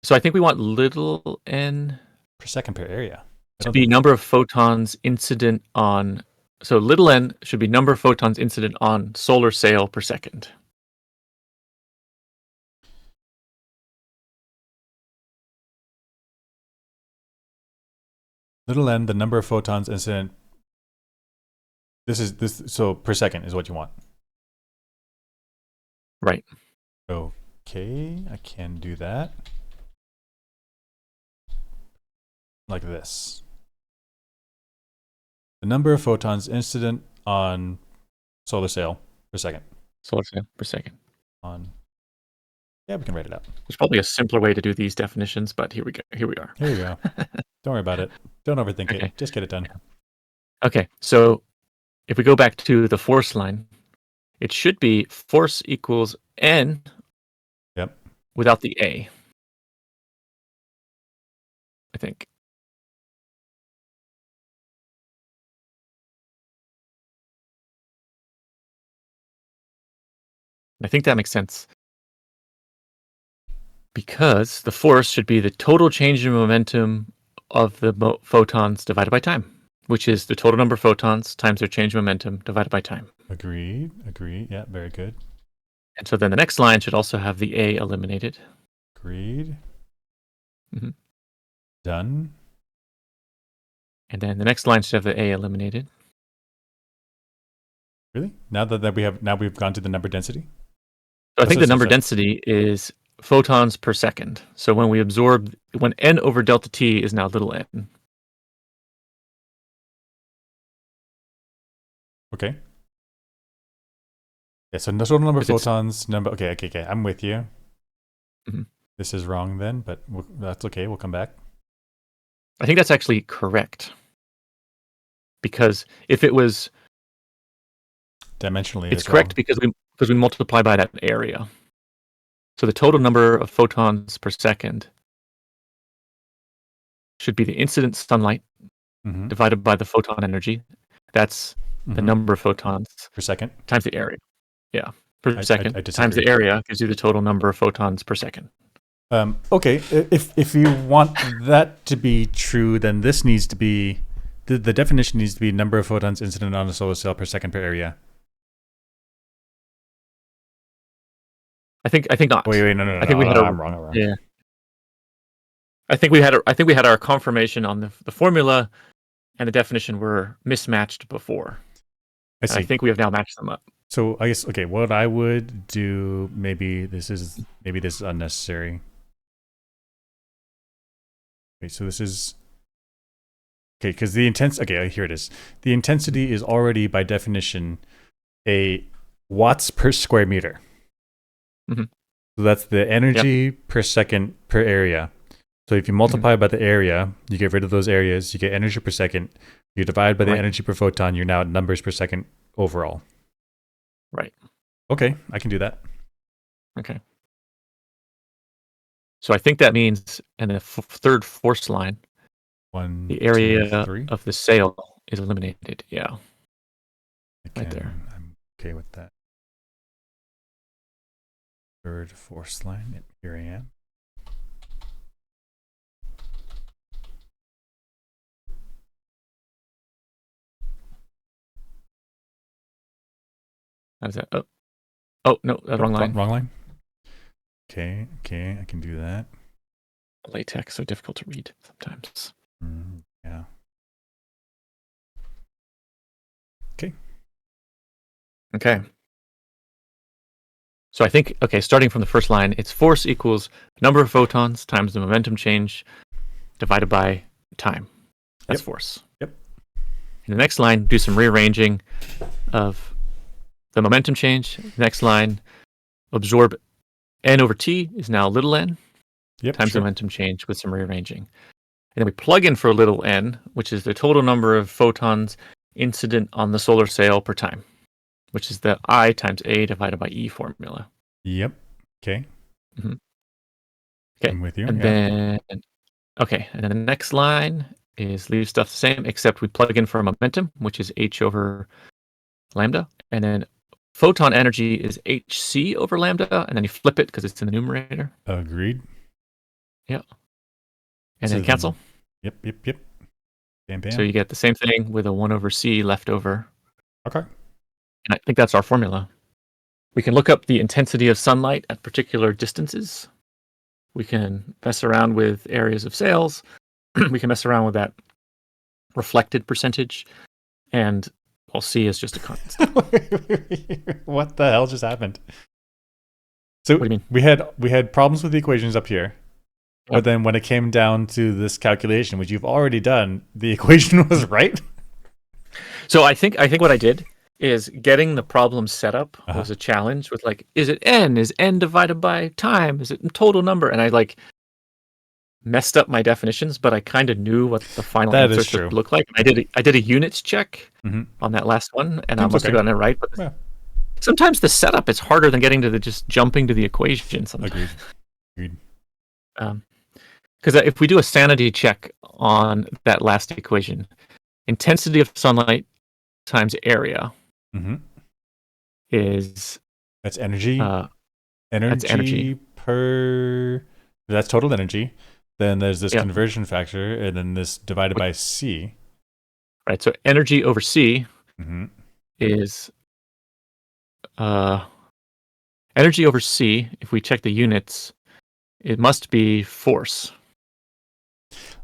So I think we want little n per second per area. to be number of photons incident on. So little n should be number of photons incident on solar sail per second. Little n, the number of photons incident. So per second is what you want. Right. Okay, I can do that. Like this. The number of photons incident on solar sail per second. Solar sail per second. Yeah, we can write it out. There's probably a simpler way to do these definitions, but here we go. Here we are. Here we go. Don't worry about it. Don't overthink it. Just get it done. Okay, so if we go back to the force line, it should be force equals N. Yep. Without the A. I think. I think that makes sense. Because the force should be the total change in momentum of the photons divided by time, which is the total number of photons times their change in momentum divided by time. Agreed. Yeah, very good. And so then the next line should also have the A eliminated. Agreed. Mm-hmm. Done. And then the next line should have the A eliminated. Really? Now we've gone to the number density? So I think the number density is photons per second. So when n over delta t is now little n. Okay. Yeah, so total number of photons, okay, I'm with you. Mm-hmm. This is wrong then, but that's okay, we'll come back. I think that's actually correct. Because if it was dimensionally, it's correct wrong. because we multiply by that area. So the total number of photons per second should be the incident sunlight divided by the photon energy. That's the number of photons per second times the area. Yeah, per second times the area gives you the total number of photons per second. Okay, if you want that to be true, then this needs to be the definition needs to be number of photons incident on a solar cell per second per area. I think not. Wait, no. I think we had I'm wrong. Yeah. I think we had our confirmation on the formula and the definition were mismatched before. I see. I think we have now matched them up. So I guess what I would do, maybe this is unnecessary. Okay, so this is because the here it is. The intensity is already by definition a watts per square meter. Mm-hmm. So that's the energy per second per area. So if you multiply by the area, you get rid of those areas, you get energy per second. You divide by the energy per photon, you're now at numbers per second overall. Right. Okay, I can do that. Okay. So I think that means in the third force line, the area of the sail is eliminated. Yeah. Right there. I'm okay with that. Third force line. Here I am. How does that? Oh no, wrong line. Wrong line. Okay, I can do that. LaTeX so difficult to read sometimes. Yeah. Okay. So I think, starting from the first line, it's force equals number of photons times the momentum change divided by time. That's force. Yep. In the next line, do some rearranging of the momentum change. Next line, absorb n over t is now little n times the momentum change with some rearranging. And then we plug in for little n, which is the total number of photons incident on the solar sail per time, which is the I times A divided by E formula. Yep. Okay. Mm-hmm. Okay. I'm with you. And then the next line is leave stuff the same, except we plug in for momentum, which is h over lambda, and then photon energy is hc over lambda, and then you flip it because it's in the numerator. Agreed. And So then cancel. Yep. Bam, bam. So you get the same thing with a 1 over c left over. Okay. And I think that's our formula. We can look up the intensity of sunlight at particular distances. We can mess around with areas of sails. We can mess around with that reflected percentage. And well, c is just a constant. What the hell just happened? So What do you mean? we had problems with the equations up here. But then when it came down to this calculation, which you've already done, the equation was right. So I think what I did is getting the problem set up was a challenge with like, is it n? Is n divided by time? Is it total number? And I like messed up my definitions, but I kind of knew what the final answer should look like. I did a units check on that last one, and I must have gotten it right. But sometimes the setup is harder than getting to the just jumping to the equation. Sometimes. Agreed. Because if we do a sanity check on that last equation, intensity of sunlight times area is that's energy. That's energy per. That's total energy. Then there's this conversion factor, and then this divided by c. Right. So energy over c is energy over c. If we check the units, it must be force.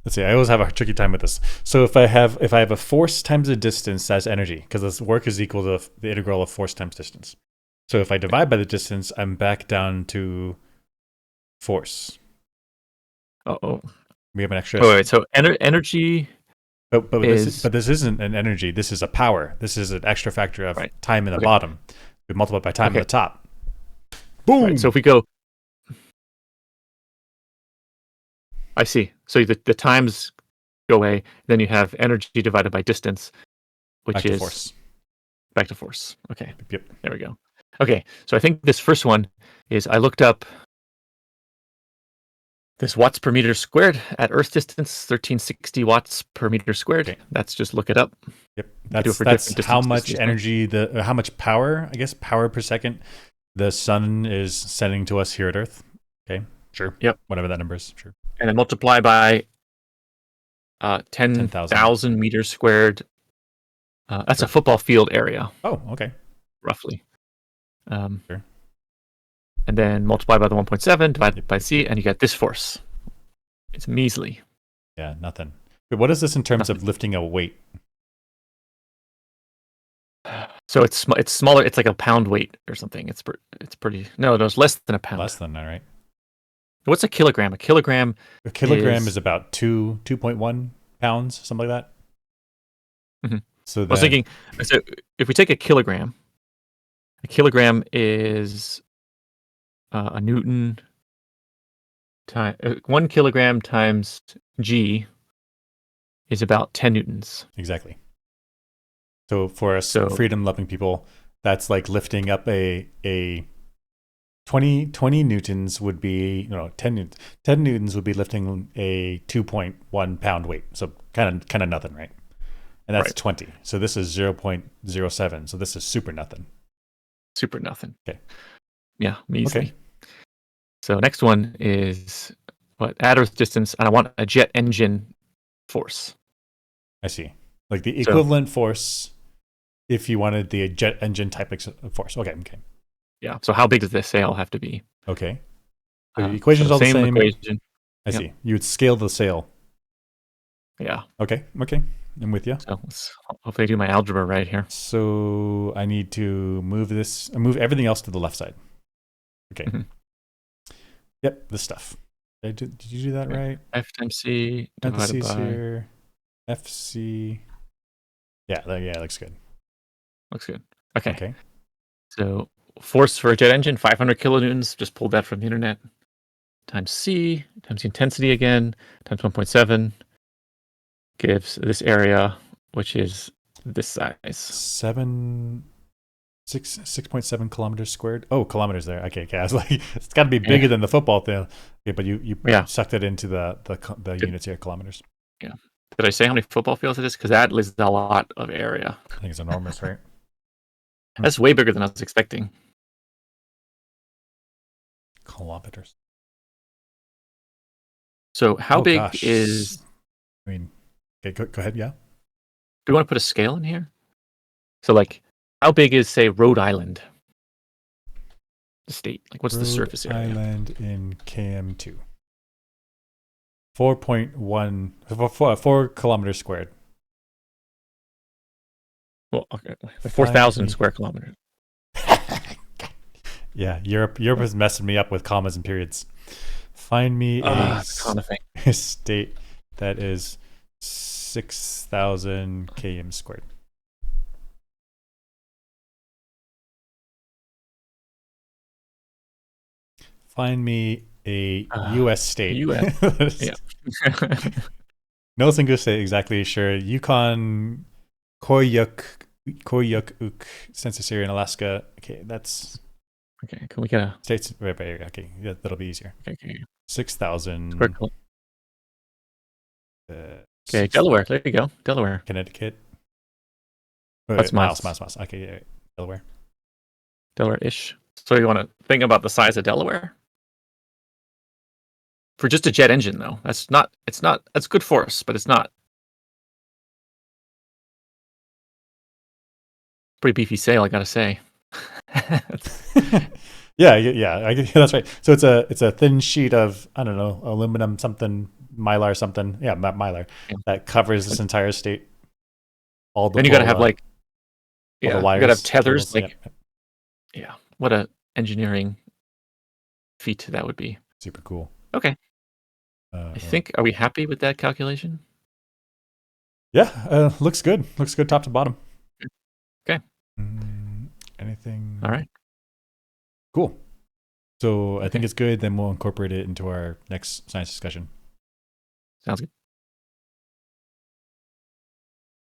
Let's see. I always have a tricky time with this. So if I have a force times a distance, that's energy, because this work is equal to the integral of force times distance. So if I divide by the distance, I'm back down to force. We have an extra. Wait. So energy. But this isn't an energy. This is a power. This is an extra factor of time in the bottom. We multiply by time in the top. Boom. Right, so if we go. I see. So the times go away. Then you have energy divided by distance, which is force. Back to force. Okay. Yep. There we go. Okay. So I think this first one is I looked up this watts per meter squared at Earth distance, 1360 watts per meter squared. Okay. That's just look it up. Yep. That's how much energy, how much power, I guess, power per second the sun is sending to us here at Earth. Okay. Sure. Yep. Whatever that number is. Sure. And then multiply by 10,000 meters squared. That's a football field area. Oh, okay. Roughly. Sure. And then multiply by the 1.7, divided by c, and you get this force. It's measly. Yeah, nothing. But what is this in terms of lifting a weight? So it's smaller. It's like a pound weight or something. It's pretty. No, it's less than a pound. Less than that, right? What's a kilogram? A kilogram is about 2.1 pounds, something like that. Mm-hmm. So I was thinking, so if we take a kilogram is a newton time 1 kilogram times g is about 10 newtons. Exactly. So for us freedom-loving people, that's like lifting up a 20 newtons would be 10 newtons. 10 newtons would be lifting a 2.1 pound weight. So kind of nothing, right? And that's 20. So this is 0.07. So this is super nothing. Super nothing. Okay. Yeah, measly. Okay. So next one is at Earth distance, and I want a jet engine force. I see. Like the equivalent force if you wanted the jet engine type of force. Okay. Yeah. So how big does this sail have to be? Okay. So the equation's all the same. Equation. I see. You would scale the sail. Yeah. Okay. I'm with you. So let's hopefully do my algebra right here. So I need to move everything else to the left side. Okay. Mm-hmm. Yep, this stuff. Did you do that right? F times C divided by... here. FC. Yeah, it looks good. Looks good. Okay. So force for a jet engine, 500 kilonewtons. Just pulled that from the internet. Times C, times the intensity again, times 1.7 gives this area, which is this size. 6.7 kilometers squared. Oh, kilometers there. Okay. I was like, it's got to be bigger than the football thing. Okay, but you sucked it into the units here, kilometers. Yeah. Did I say how many football fields it is? Because that is a lot of area. I think it's enormous, right? That's way bigger than I was expecting. Kilometers. So how Oh, big gosh. is? I mean, okay, go ahead. Yeah. Do we want to put a scale in here? So like, how big is, say, Rhode Island? The state. Like, what's the surface area? Island in KM2. 4.1 4 kilometers squared. Well, okay, 4,000 square kilometers. Yeah, Europe is messing me up with commas and periods. Find me a state that is 6,000 km squared. Find me a U.S. state. U.S. Yeah. No single state exactly sure. Yukon, Koyukuk census area in Alaska. Okay, that's okay. Can we get a states right by area? Okay, yeah, that'll be easier. Okay. 6,000. Okay, Delaware. There you go, Delaware. Connecticut. That's miles. Okay, yeah, Delaware. Delaware-ish. So you want to think about the size of Delaware? For just a jet engine, though, that's good force, but it's not pretty beefy sail, I gotta say. yeah, that's right. So it's a thin sheet of, I don't know, aluminum something, mylar something. Yeah, mylar that covers this entire state. Then you gotta have like, yeah, you gotta have tethers, cables, yeah. What a engineering feat that would be. Super cool. Okay. I think, are we happy with that calculation? Yeah, looks good. Looks good top to bottom. Okay. Anything? All right. Cool. So I think it's good. Then we'll incorporate it into our next science discussion. Sounds good.